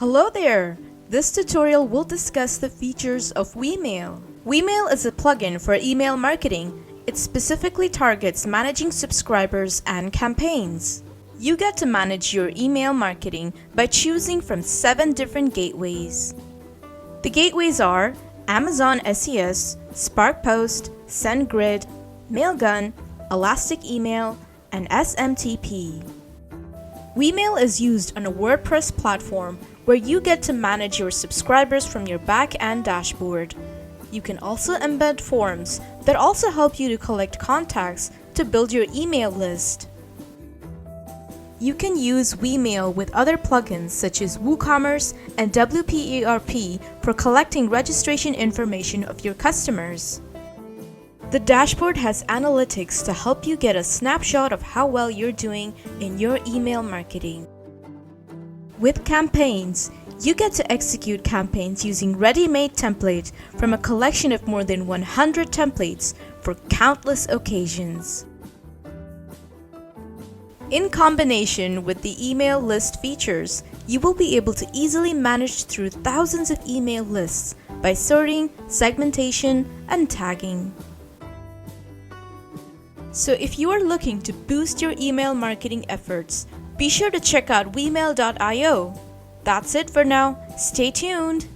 Hello there! This tutorial will discuss the features of Wemail. Wemail is a plugin for email marketing. It specifically targets managing subscribers and campaigns. You get to manage your email marketing by choosing from 7 different gateways. The gateways are Amazon SES, Spark Post, SendGrid, Mailgun, Elastic Email, and SMTP. Wemail is used on a WordPress platform where you get to manage your subscribers from your back-end dashboard. You can also embed forms that also help you to collect contacts to build your email list. You can use Wemail with other plugins such as WooCommerce and WPARP for collecting registration information of your customers. The dashboard has analytics to help you get a snapshot of how well you're doing in your email marketing. With campaigns, you get to execute campaigns using ready-made templates from a collection of more than 100 templates for countless occasions. In combination with the email list features, you will be able to easily manage through thousands of email lists by sorting, segmentation, and tagging. So if you are looking to boost your email marketing efforts, be sure to check out wemail.io. That's it for now. Stay tuned!